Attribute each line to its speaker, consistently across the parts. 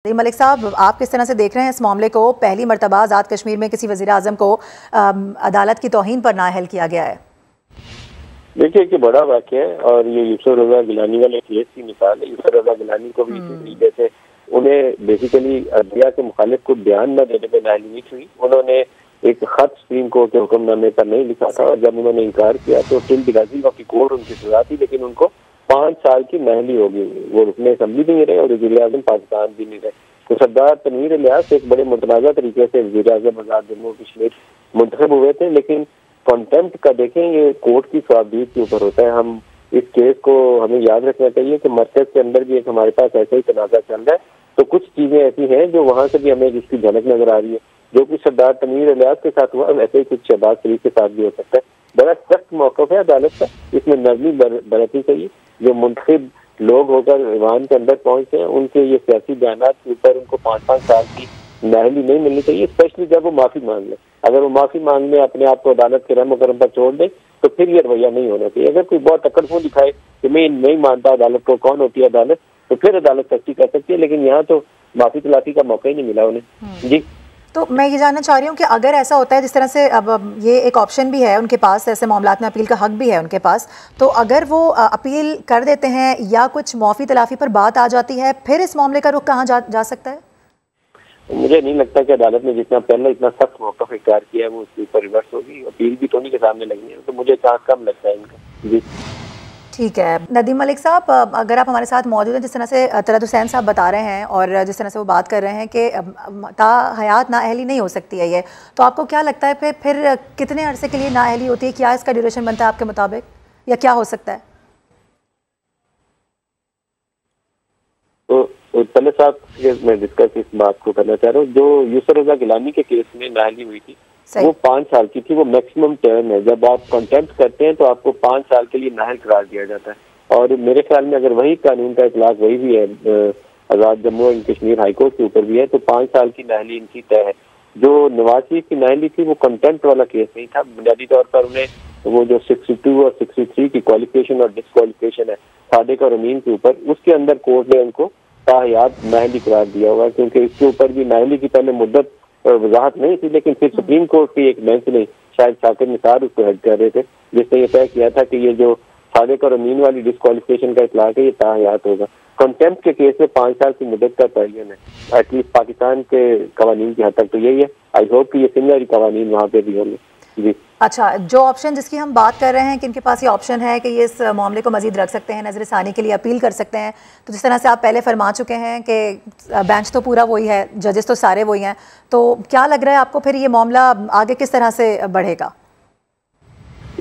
Speaker 1: मलिक साहब, आप किस तरह से देख रहे हैं इस मामले को? पहली मरतबा आज़ाद कश्मीर में किसी वज़ीर आज़म को अदालत की तौहीन पर नाअहल किया गया है।
Speaker 2: देखिए कि बड़ा वाक़या है और ये यूसुफ रज़ा गिलानी वाले केस की मिसाल है। यूसुफ रज़ा गिलानी को भी इसी तरीके से उन्हें बेसिकली अदलिया के मुखालिफ को बयान न देने में नाअहली नहीं हुई। उन्होंने एक खत सुप्रीम कोर्ट के हुक्मनामे पर नहीं लिखा था और जब उन्होंने इनकार किया तो टिल दिगाजी की कोर्ट उनकी सजा थी, लेकिन उनको 5 साल की नाअहली होगी। वो रुकने असेंबली भी नहीं रहे और वज़ीर आज़म पाकिस्तान भी नहीं रहे। तो सरदार तनवीर इलियास एक बड़े मुतनाज़ा तरीके से वज़ीर आज़म आज़ाद जम्मू कश्मीर मुंतखब हुए थे, लेकिन कॉन्टेम्प्ट का देखें ये कोर्ट की स्वाबदीद के ऊपर होता है। हम इस केस को हमें याद रखना चाहिए कि मरकज के अंदर भी एक हमारे पास ऐसा ही तनाज़ा चल रहा है, तो कुछ चीजें ऐसी हैं जो वहां से भी हमें जिसकी झलक नजर आ रही है। जो कुछ सरदार तनवीर इलियास के साथ हुआ वैसे ही कुछ शहबाज शरीफ के साथ भी हो सकता है। बड़ा सख्त मौक़िफ़ है अदालत का, इसमें नरमी बरतनी चाहिए। जो मुंतखब लोग होकर ईवान के अंदर पहुंचते हैं उनके ये सियासी बयानात के ऊपर उनको 5-5 साल की नाअहली नहीं मिलनी चाहिए, स्पेशली जब वो माफी मांग ले। अगर वो माफी मांगने अपने आप को अदालत के रहम करम पर छोड़ दे तो फिर ये रवैया नहीं होना चाहिए। अगर कोई बहुत अकड़फो दिखाए कि मैं नहीं मानता अदालत को, कौन होती है अदालत, तो फिर अदालत सख्ती कर सकती है, लेकिन यहाँ तो माफी तलाफी का मौका ही नहीं मिला उन्हें। जी,
Speaker 1: तो मैं ये जानना चाह रही हूँ कि अगर ऐसा होता है जिस तरह से अब ये एक ऑप्शन भी है उनके पास, ऐसे मामलात में अपील का हक भी है उनके पास, तो अगर वो अपील कर देते हैं या कुछ माफ़ी तलाफी पर बात आ जाती है, फिर इस मामले का रुख कहाँ जा सकता है?
Speaker 2: मुझे नहीं लगता कि अदालत ने जितना पहले इतना सख्त मौक़िफ़ इख्तियार किया है वो उसके ऊपर रिवर्स होगी। अपील भी टोनी के सामने लगनी है, तो मुझे चांस कम लगता है इनका। जी
Speaker 1: ठीक है। नदीम मलिक साहब, अगर आप हमारे साथ मौजूद हैं, जिस तरह से तलत हुसैन साहब बता रहे हैं और जिस तरह से वो बात कर रहे हैं कि ता हयात नाअहली नहीं हो सकती है ये, तो आपको क्या लगता है फिर कितने अरसे के लिए नाअहली होती है? क्या इसका ड्यूरेशन बनता है आपके मुताबिक, या क्या हो सकता है?
Speaker 2: तो तले साहब मैं डिस्कस इस बात को करना चाह रहा हूँ। जो यूसुफ रज़ा गिलानी के केस में नाअहली हुई थी वो 5 साल की थी, वो मैक्सिमम टर्म है। जब आप कॉन्टेम्प्ट करते हैं तो आपको 5 साल के लिए नाअहल करार दिया जाता है और मेरे ख्याल में अगर वही कानून का इतलाक वही भी है Azad Jammu and Kashmir high court के ऊपर भी है, तो 5 साल की नाअहली इनकी तय है। जो नवाज शरीफ की नाअहली थी वो कंटेम्प्ट वाला केस नहीं था। बुनियादी तौर पर उन्हें वो जो 62 और 63 की क्वालिफिकेशन और डिस्क्वालिफिकेशन है सादिक और अमीन के ऊपर, उसके अंदर कोर्ट ने उनको ताहयात नाअहली करार दिया हुआ, क्योंकि इसके ऊपर भी नाअहली की पहले मुद्दत वजाहत नहीं थी, लेकिन फिर सुप्रीम कोर्ट की एक बेंच ने, शायद शाकिर निसार उसको हेड कर रहे थे, जिसने ये तय किया था कि ये जो सादिक और अमीन वाली डिस्क्वालिफिकेशन का इतलाक है ये ताहयात होगा। कंटेम्प्ट के केस में 5 साल की मुद्दत का तयन है, एटलीस्ट पाकिस्तान के कवानीन की हद तक तो यही है। आई होप कि ये सिमिलर कवानीन वहाँ पे भी होंगे। जी
Speaker 1: अच्छा, जो ऑप्शन जिसकी हम बात कर रहे हैं कि इनके पास ये ऑप्शन है कि ये इस मामले को मजीद रख सकते हैं, नजर सानी के लिए अपील कर सकते हैं, तो जिस तरह से आप पहले फरमा चुके हैं कि बेंच तो पूरा वही है, जजेस तो सारे वही हैं, तो क्या लग रहा है आपको फिर ये मामला आगे किस तरह से बढ़ेगा?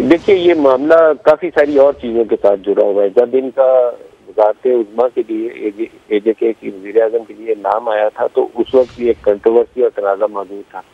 Speaker 2: देखिए ये मामला काफी सारी और चीजों के साथ जुड़ा हुआ है। जब इनका वज़ारत उज़्मा के लिए AJK की वज़ीर आज़म के लिए नाम आया था तो उस वक्त भी एक कंट्रोवर्सी और तनाज़ा मौजूद था।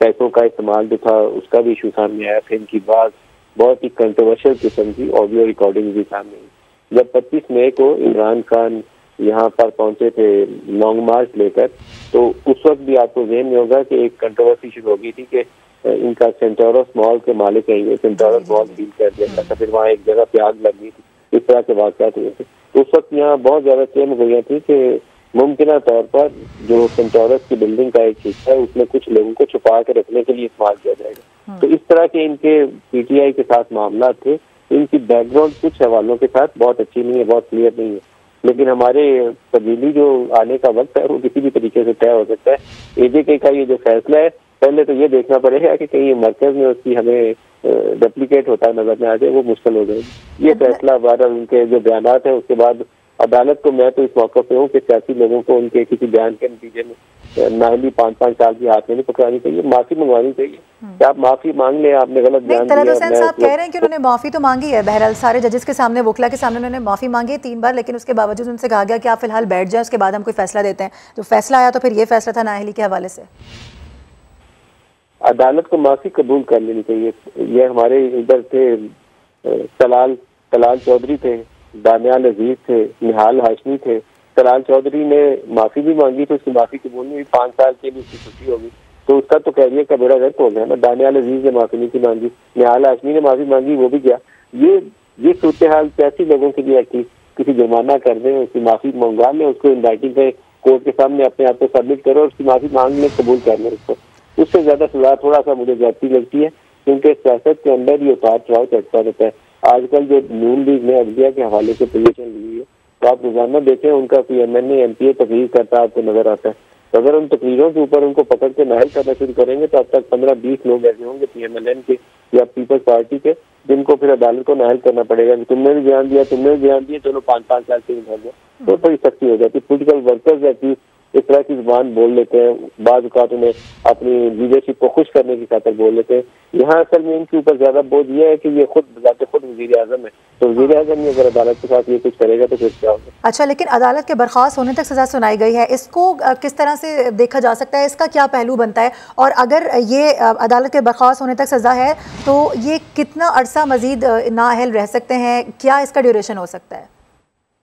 Speaker 2: पैसों का इस्तेमाल जो था उसका भी इशू सामने आया था। इनकी बात बहुत ही कंट्रोवर्शियल किस्म की ऑडियो रिकॉर्डिंग भी सामने आई। जब 25 मई को इमरान खान यहाँ पर पहुंचे थे लॉन्ग मार्च लेकर, तो उस वक्त भी आपको ज़हन में होगा कि एक कंट्रोवर्सी शुरू हो गई थी कि इनका सेंटोरस मॉल के मालिक है, ये सेंटोरस मॉल डील कर दिया था, फिर वहाँ एक जगह पे आग लग गई थी। इस तरह के वाक़यात हुए थे। उस वक्त यहाँ बहुत ज्यादा चेम हो गई थी कि मुमकिन तौर पर जो सेंटोरस की बिल्डिंग का एक हिस्सा है उसमें कुछ लोगों को छुपा के रखने के लिए इस्तेमाल किया जाएगा। तो इस तरह के इनके PTI के साथ मामला थे। इनकी बैकग्राउंड कुछ हवालों के साथ बहुत अच्छी नहीं है, बहुत क्लियर नहीं है, लेकिन हमारे तब्दीली जो आने का वक्त है वो किसी भी तरीके से तय हो सकता है। AJK का ये जो फैसला है, पहले तो ये देखना पड़ेगा कि कहीं मरकज में उसकी हमें रेप्लिकेट होता नजर में आ जाए, वो मुश्किल हो जाएगी। ये फैसला बहरहाल उनके जो बयानात है उसके बाद अदालत को, मैं तो इस मौके पे हूँ कि सियासी लोगों को उनके किसी बयान के नतीजे में नाअहली 5-5 साल की हाथ में नहीं पकड़ानी चाहिए, माफी मंगवानी चाहिए कि आप माफी मांग ले, आपने गलत बयान दिया।
Speaker 1: तलत हुसैन साहब कह रहे हैं कि उन्होंने माफी तो मांगी है, बहरहाल सारे जजेस के सामने, वकला के सामने उन्होंने माफी मांगी है 3 बार, लेकिन उसके बावजूद उनसे कहा गया कि आप फिलहाल बैठ जाएं, उसके बाद हम कोई फैसला देते हैं। जो फैसला आया तो फिर ये फैसला था नाअहली के हवाले से।
Speaker 2: अदालत को माफी कबूल कर लेनी चाहिए। ये हमारे इधर थे तलाल चौधरी थे, दानियाल अजीज थे, निहाल हाशमी थे। तलाल चौधरी ने माफी भी मांगी तो उसकी माफी कबूल नहीं हुई, 5 साल के लिए उसकी छुट्टी होगी, तो उसका तो कैरियर का बेड़ा गर्क हो गया ना। दानियाल अजीज ने माफी नहीं मांगी, निहाल हाशमी ने माफी मांगी, वो भी गया। ये सूरत हाल सियासी लोगों के लिए किसी जुर्माना कर दें, उसकी माफी मंगवा लें, उसको इन राइटिंग पे कोर्ट के सामने अपने आप को सबमिट करो और उसकी माफी मांगने कबूल करने उसको। उससे ज्यादा सजा थोड़ा सा मुझे ज्यादा लगती है, क्योंकि सियासत के अंदर ये उतार चढ़ाव चढ़ता रहता है। आजकल जो नून लीग ने अदलिया के हवाले से पोजीशन ली है, तो आप रोजाना देखें उनका कोई MNA MPA तकरीर करता आपको नजर आता है। तो अगर उन तकरीरों के ऊपर उनको पकड़ के नायल करना शुरू करेंगे तो अब तक 15-20 लोग ऐसे होंगे PMLN के या पीपल्स पार्टी के, जिनको फिर अदालत को नायल करना पड़ेगा कि तुमने भी बयान दिया, तुमने भी बयान दिया, चलो 5-5 साल से घर में, तो थोड़ी सख्ती हो जाती है। पोलिटिकल वर्कर्स ऐसी इस तरह की जुबान बोल लेते हैं, बाज़ औक़ात उन्हें अपनी लीडरशिप को खुश करने की खातिर बोल लेते हैं। यहाँ असल में इनके ऊपर ज्यादा बोझ ये है कि ये खुद बजाते खुद वज़ीर आज़म है, तो वज़ीर आज़म अगर अदालत के साथ ये कुछ करेगा तो फिर क्या होगा।
Speaker 1: अच्छा, लेकिन अदालत के बर्खास्त होने तक सजा सुनाई गई है, इसको किस तरह से देखा जा सकता है, इसका क्या पहलू बनता है? और अगर ये अदालत के बर्खास्त होने तक सजा है तो ये कितना अरसा मजीद नाअहल रह सकते हैं, क्या इसका ड्यूरेशन हो सकता है?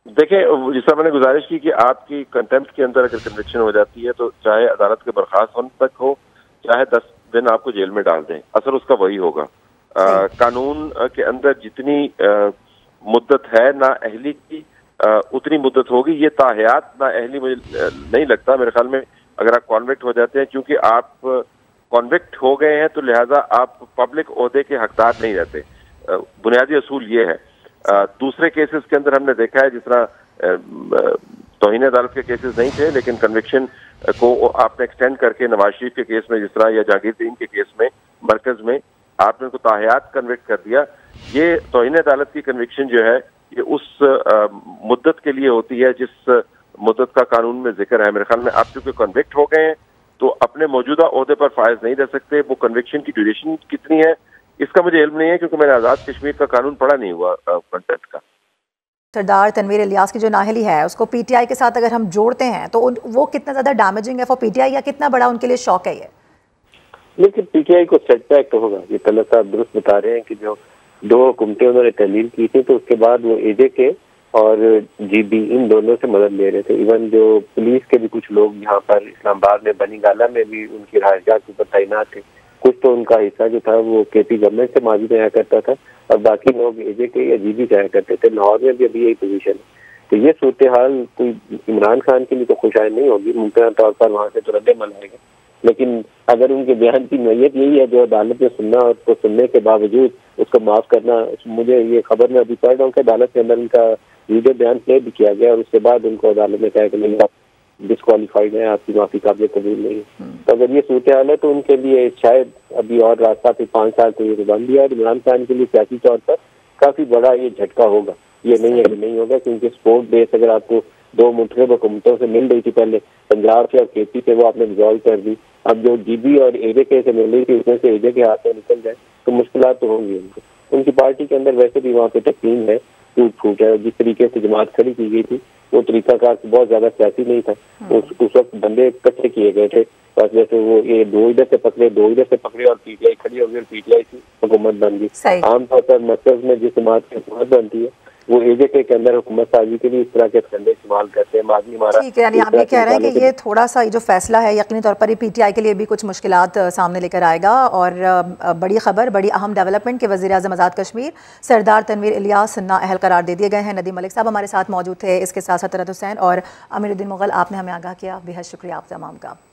Speaker 3: देखिए, जिस तरह मैंने गुजारिश की कि आपकी कंटेम्प्ट के अंदर अगर कन्विक्शन हो जाती है तो चाहे अदालत के बर्खास्त होने तक हो, चाहे 10 दिन आपको जेल में डाल दें, असर उसका वही होगा। कानून के अंदर जितनी मुद्दत है नाअहली की उतनी मुद्दत होगी। ये ताहयात नाअहली मुझे नहीं लगता। मेरे ख्याल में अगर आप कॉन्विक्ट हो जाते हैं, क्योंकि आप कॉन्विक्ट हो गए हैं तो लिहाजा आप पब्लिक ओहदे के हकदार नहीं रहते। बुनियादी असूल ये है। दूसरे केसेस के अंदर हमने देखा है, जिस तरह तौहीन अदालत के केसेस नहीं थे लेकिन कन्विक्शन को आपने एक्सटेंड करके नवाज शरीफ के केस में, जिस तरह या जहांगीर के केस में मरकज में आपने उनको ताहयात कन्विक्ट कर दिया। ये तौहीन अदालत की कन्विक्शन जो है ये उस मुद्दत के लिए होती है जिस मुद्दत का कानून में जिक्र है। मेरे ख्याल में आप चूंकि कन्विक्ट हो गए हैं तो अपने मौजूदा ओहदे पर फायज नहीं रह सकते। वो कन्विक्शन की ड्यूरेशन कितनी है इसका मुझे इल्म नहीं है, क्योंकि मैंने आज़ाद कश्मीर का कानून पढ़ा नहीं हुआ कंटेंट का।
Speaker 1: सरदार तनवीर इलियास की जो नाअहली है उसको PTI के साथ अगर हम जोड़ते हैं तो वो कितना ज्यादा डैमेजिंग है फॉर PTI, या कितना बड़ा उनके लिए शौक है ये?
Speaker 2: लेकिन PTI को सेटबैक तो होगा। ये तलत साहब दुरुस्त बता रहे हैं कि जो 2 हुकूमतें उन्होंने तहलील की थी तो उसके बाद वो AJK और GB इन दोनों से मदद ले रहे थे। इवन जो पुलिस के भी कुछ लोग यहाँ पर इस्लामाबाद में बनीगाला में भी उनकी रहायशगाह के ऊपर तैनात थे। कुछ तो उनका हिस्सा जो था वो KP गवर्नमेंट से माजी में आया करता था और बाकी लोग AJK या GB जाया करते थे। लाहौर में भी अभी यही पोजीशन है। तो ये सूरत हाल कोई इमरान खान के लिए तो खुशाइन नहीं होगी। मुमकिन तौर पर वहाँ से तो रद्द-ए-अमल आएगा, लेकिन अगर उनके बयान की नोयत यही है जो अदालत ने सुनना और उसको सुनने के बावजूद उसको माफ करना, मुझे ये खबर में अभी पढ़ रहा हूँ कि अदालत के अंदर उनका वीडियो बयान प्ले भी किया गया और उसके बाद उनको अदालत ने कहा कि नहीं, आप डिस्क्वालीफाइड है, आपकी माफी काबिल कबूल नहीं है। तो अगर ये सूरत हाल है तो उनके लिए शायद अभी और रास्ता फिर 5 साल तो ये बन दिया। और इमरान खान के लिए सियासी तौर पर काफी बड़ा ये झटका होगा। ये नहीं है कि नहीं होगा, क्योंकि स्पोर्ट बेस अगर आपको 2 मुख्तलिफ हुकूमतों से मिल रही थी, पहले पंजाब से और KP से, वो आपने रिजॉल्व कर दी। अब जो GB और AJK से मिल रही थी उसमें से AJK के हाथ में निकल जाए तो मुश्किल तो होंगी उनको। उनकी पार्टी के अंदर वैसे भी वहाँ पे तकसीम है, टूट फूट है। जिस तरीके से जमात खड़ी की गई थी वो तरीकाकार बहुत ज्यादा सियासी नहीं था। उस वक्त बंदे इकट्ठे किए गए थे, बस जैसे वो ये 2 इधर से पकड़े 2 इधर से पकड़े और PTI खड़ी हो गई और PTI की हुकूमत बन गई। आमतौर पर मरकज में जिस जमात की हुकूमत बनती है वो AJK के अंदर हुकूमत साजी के लिए इस तरह के फंडे इस्तेमाल करते हैं। माजी हमारा
Speaker 1: ठीक है, यानी आप ये कह रहे हैं कि ये थोड़ा सा जो फैसला है यकीनी तौर पर ये PTI के लिए भी कुछ मुश्किलात सामने लेकर आएगा। और बड़ी खबर, बड़ी अहम डेवलपमेंट के वज़ीर आज़म आज़ाद कश्मीर सरदार तनवीर इलियास नाअहल करार दे दिए गए हैं। नदीम मलिक साहब हमारे साथ मौजूद थे, इसके साथ सतरत हुसैन और अमीरुद्दीन मुग़ल, आपने हमें आगाह किया। बेहद शुक्रिया आप तमाम का।